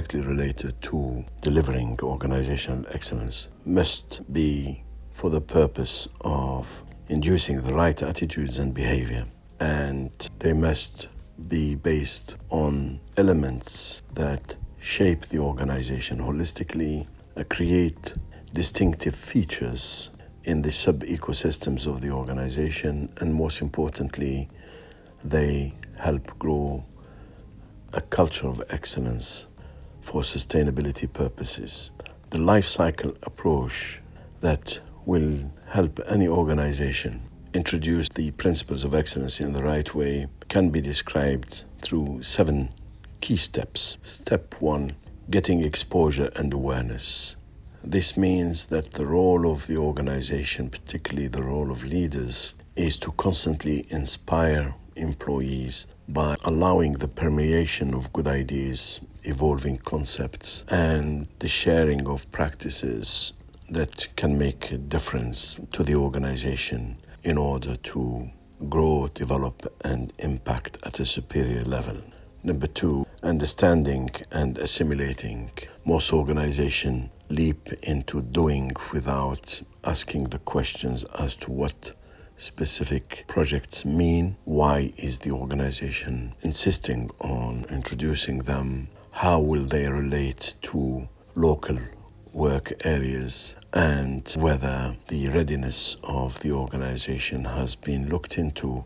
directly related to delivering organizational excellence must be for the purpose of inducing the right attitudes and behavior, and they must be based on elements that shape the organization holistically, create distinctive features in the sub-ecosystems of the organization, and most importantly, they help grow a culture of excellence for sustainability purposes. The life cycle approach that will help any organization introduce the principles of excellence in the right way can be described through 7 key steps. Step 1, getting exposure and awareness. This means that the role of the organization, particularly the role of leaders, is to constantly inspire employees by allowing the permeation of good ideas, evolving concepts, and the sharing of practices that can make a difference to the organization in order to grow, develop, and impact at a superior level. Number 2, understanding and assimilating. Most organizations leap into doing without asking the questions as to what specific projects mean, why is the organization insisting on introducing them, how will they relate to local work areas, and whether the readiness of the organization has been looked into,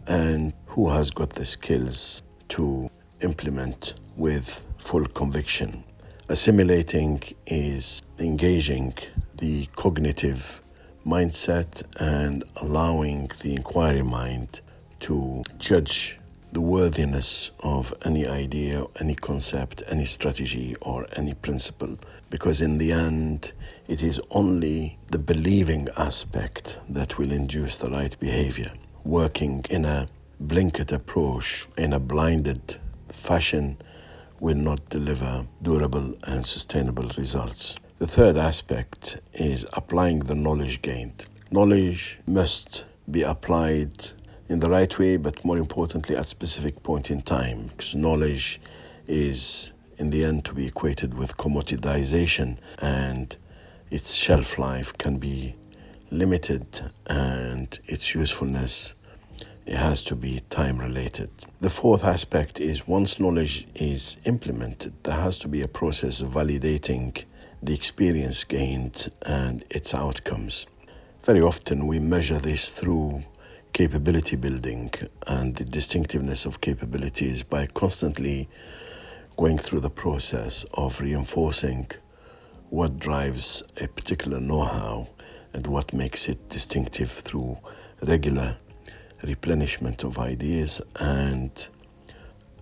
and who has got the skills to implement with full conviction. Assimilating is engaging the cognitive mindset and allowing the inquiry mind to judge the worthiness of any idea, any concept, any strategy, or any principle. Because in the end, it is only the believing aspect that will induce the right behavior. Working in a blanket approach, in a blinded fashion, will not deliver durable and sustainable results. The third aspect is applying the knowledge gained. Knowledge must be applied in the right way, but more importantly at specific point in time, because knowledge is in the end to be equated with commoditization, and its shelf life can be limited, and its usefulness, it has to be time related. The fourth aspect is once knowledge is implemented, there has to be a process of validating the experience gained and its outcomes. Very often we measure this through capability building and the distinctiveness of capabilities by constantly going through the process of reinforcing what drives a particular know-how and what makes it distinctive through regular replenishment of ideas and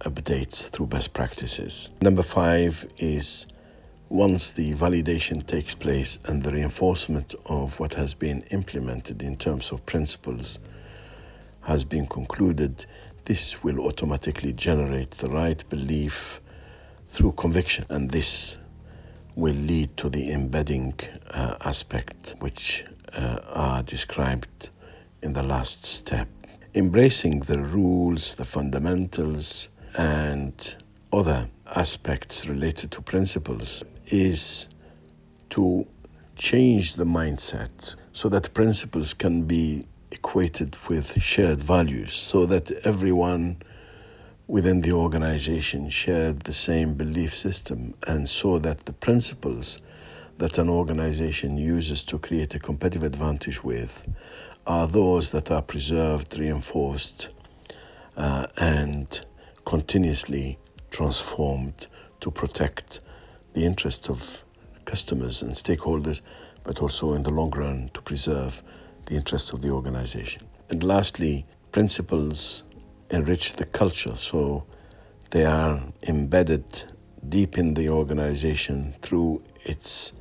updates through best practices. Number 5 is once the validation takes place and the reinforcement of what has been implemented in terms of principles has been concluded, this will automatically generate the right belief through conviction, and this will lead to the embedding aspect which are described in the last step. Embracing the rules, the fundamentals, and other aspects related to principles is to change the mindset so that principles can be equated with shared values, so that everyone within the organization shared the same belief system, and so that the principles that an organization uses to create a competitive advantage with are those that are preserved, reinforced, and continuously transformed to protect the interests of customers and stakeholders, but also in the long run to preserve the interests of the organization. And lastly, principles enrich the culture, so they are embedded deep in the organization through its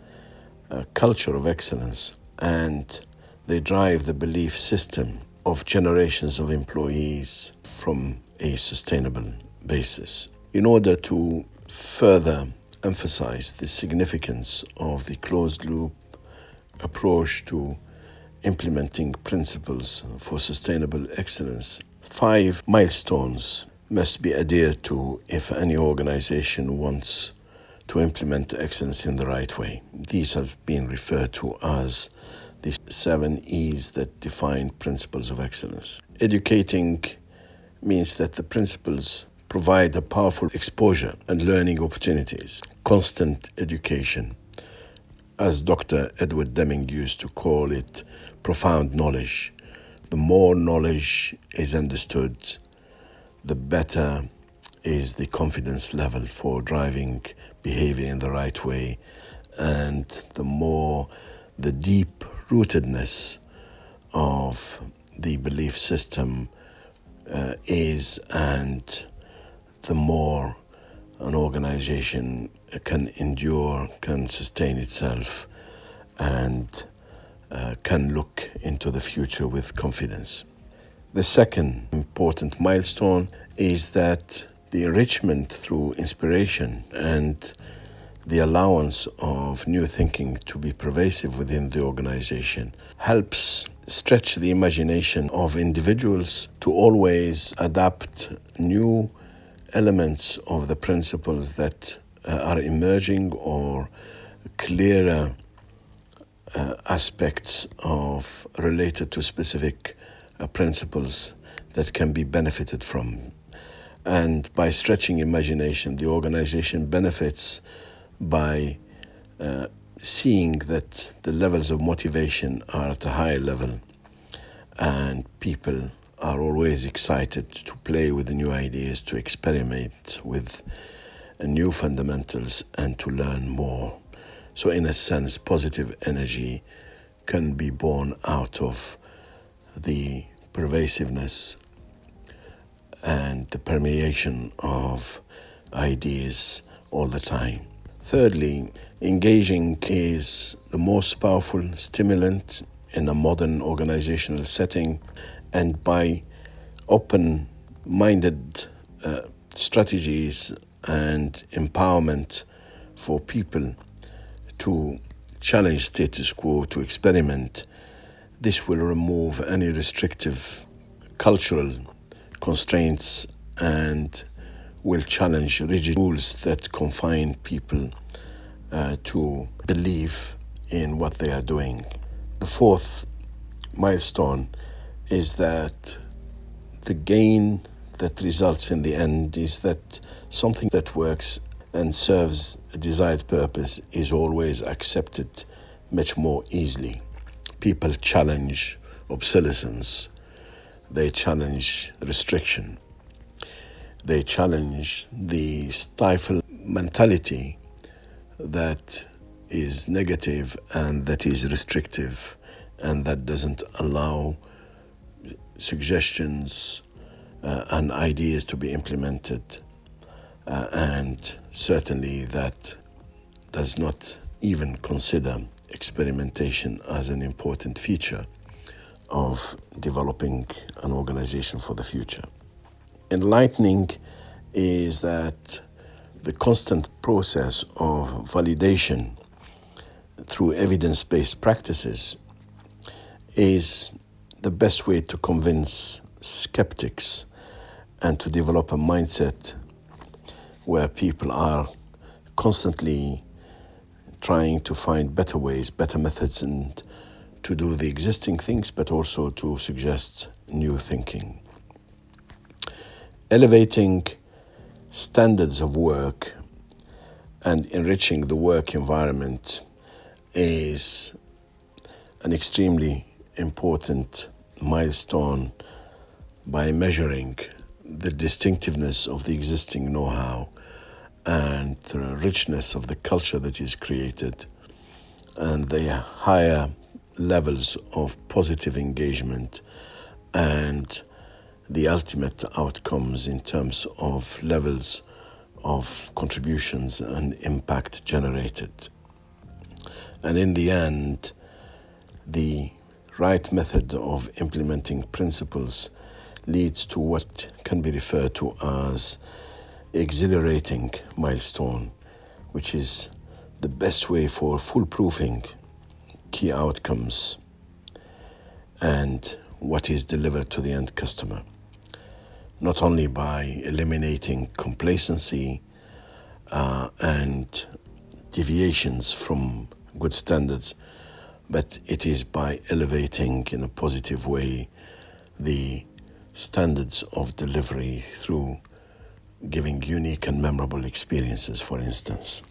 culture of excellence, and they drive the belief system of generations of employees from a sustainable basis. In order to further emphasize the significance of the closed loop approach to implementing principles for sustainable excellence, 5 milestones must be adhered to if any organization wants to implement excellence in the right way. These have been referred to as the 7 E's that define principles of excellence. Educating means that the principles provide a powerful exposure and learning opportunities. Constant education, as Dr. Edward Deming used to call it, profound knowledge. The more knowledge is understood, the better is the confidence level for driving behavior in the right way, and the more the deep rootedness of the belief system is, and the more an organization can endure, can sustain itself, and can look into the future with confidence. The second important milestone is that the enrichment through inspiration and the allowance of new thinking to be pervasive within the organization helps stretch the imagination of individuals to always adapt new elements of the principles that are emerging, or clearer aspects of related to specific principles that can be benefited from. And by stretching imagination, the organization benefits by seeing that the levels of motivation are at a high level, and people are always excited to play with the new ideas, to experiment with new fundamentals, and to learn more. So in a sense, positive energy can be born out of the pervasiveness and the permeation of ideas all the time. Thirdly, engaging is the most powerful stimulant in a modern organizational setting, and by open-minded strategies and empowerment for people to challenge status quo, to experiment, this will remove any restrictive cultural constraints and will challenge rigid rules that confine people to believe in what they are doing. The fourth milestone is that the gain that results in the end is that something that works and serves a desired purpose is always accepted much more easily. People challenge obsolescence, they challenge restriction, they challenge the stifled mentality that is negative and that is restrictive and that doesn't allow suggestions and ideas to be implemented, and certainly that does not even consider experimentation as an important feature of developing an organization for the future. Enlightening is that the constant process of validation through evidence-based practices is the best way to convince skeptics and to develop a mindset where people are constantly trying to find better ways, better methods, and to do the existing things, but also to suggest new thinking. Elevating standards of work and enriching the work environment is an extremely important milestone by measuring the distinctiveness of the existing know-how and the richness of the culture that is created and the higher levels of positive engagement and the ultimate outcomes in terms of levels of contributions and impact generated. And in the end, the right method of implementing principles leads to what can be referred to as exhilarating milestone, which is the best way for foolproofing key outcomes and what is delivered to the end customer, not only by eliminating complacency and deviations from good standards, but it is by elevating in a positive way the standards of delivery through giving unique and memorable experiences, for instance.